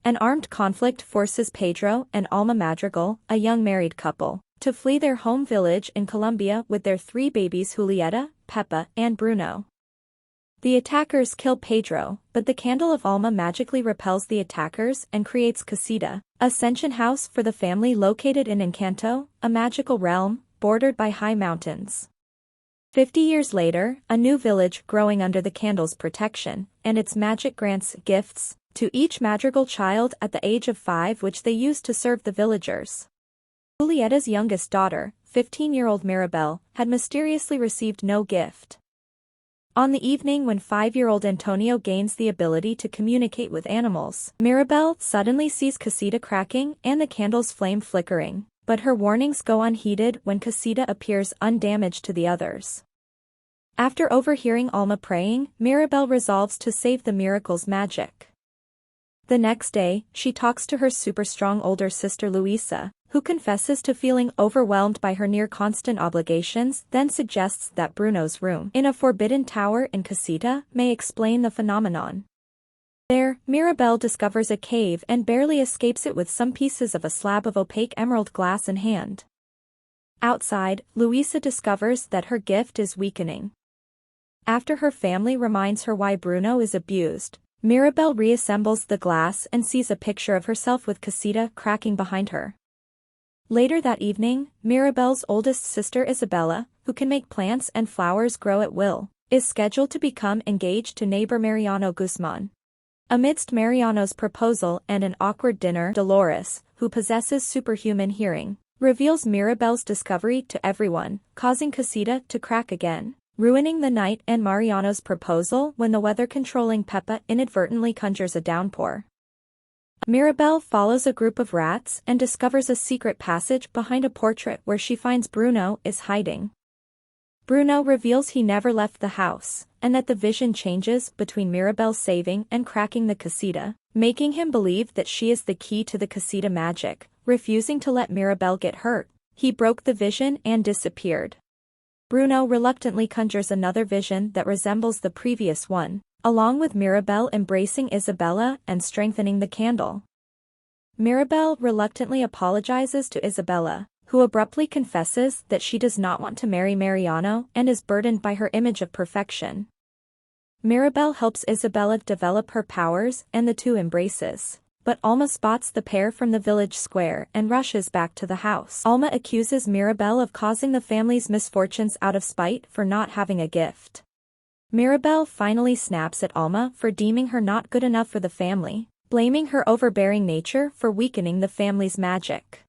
An armed conflict forces Pedro and Alma Madrigal, a young married couple, to flee their home village in Colombia with their 3 babies Julieta, Pepa, and Bruno. The attackers kill Pedro, but the candle of Alma magically repels the attackers and creates Casita, a ascension house for the family located in Encanto, a magical realm, bordered by high mountains. 50 years later, a new village growing under the candle's protection, and its magic grants gifts to each Madrigal child at the age of 5 which they use to serve the villagers. Julieta's youngest daughter, 15-year-old Mirabel, had mysteriously received no gift. On the evening when 5-year-old Antonio gains the ability to communicate with animals, Mirabel suddenly sees Casita cracking and the candle's flame flickering, but her warnings go unheeded when Casita appears undamaged to the others. After overhearing Alma praying, Mirabel resolves to save the miracle's magic. The next day, she talks to her super-strong older sister Luisa, who confesses to feeling overwhelmed by her near-constant obligations, then suggests that Bruno's room in a forbidden tower in Casita may explain the phenomenon. There, Mirabel discovers a cave and barely escapes it with some pieces of a slab of opaque emerald glass in hand. Outside, Luisa discovers that her gift is weakening. After her family reminds her why Bruno is abused, Mirabel reassembles the glass and sees a picture of herself with Casita cracking behind her. Later that evening, Mirabel's oldest sister Isabella, who can make plants and flowers grow at will, is scheduled to become engaged to neighbor Mariano Guzman. Amidst Mariano's proposal and an awkward dinner, Dolores, who possesses superhuman hearing, reveals Mirabel's discovery to everyone, causing Casita to crack again, ruining the night and Mariano's proposal when the weather-controlling Pepa inadvertently conjures a downpour. Mirabel follows a group of rats and discovers a secret passage behind a portrait where she finds Bruno is hiding. Bruno reveals he never left the house, and that the vision changes between Mirabel saving and cracking the Casita, making him believe that she is the key to the Casita magic. Refusing to let Mirabel get hurt, he broke the vision and disappeared. Bruno reluctantly conjures another vision that resembles the previous one, along with Mirabel embracing Isabella and strengthening the candle. Mirabel reluctantly apologizes to Isabella, who abruptly confesses that she does not want to marry Mariano and is burdened by her image of perfection. Mirabel helps Isabella develop her powers and the two embraces, but Alma spots the pair from the village square and rushes back to the house. Alma accuses Mirabel of causing the family's misfortunes out of spite for not having a gift. Mirabel finally snaps at Alma for deeming her not good enough for the family, blaming her overbearing nature for weakening the family's magic.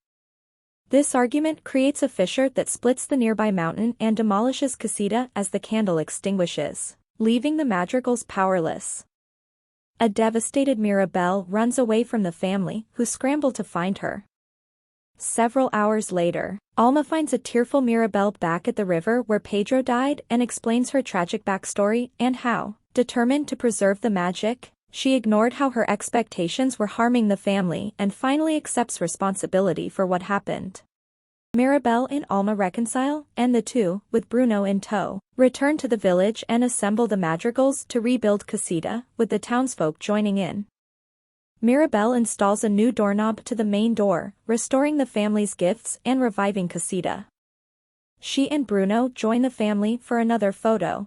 This argument creates a fissure that splits the nearby mountain and demolishes Casita as the candle extinguishes, leaving the Madrigals powerless. A devastated Mirabel runs away from the family, who scramble to find her. Several hours later, Alma finds a tearful Mirabel back at the river where Pedro died and explains her tragic backstory and how, determined to preserve the magic, she ignored how her expectations were harming the family and finally accepts responsibility for what happened. Mirabel and Alma reconcile, and the two, with Bruno in tow, return to the village and assemble the Madrigals to rebuild Casita, with the townsfolk joining in. Mirabel installs a new doorknob to the main door, restoring the family's gifts and reviving Casita. She and Bruno join the family for another photo.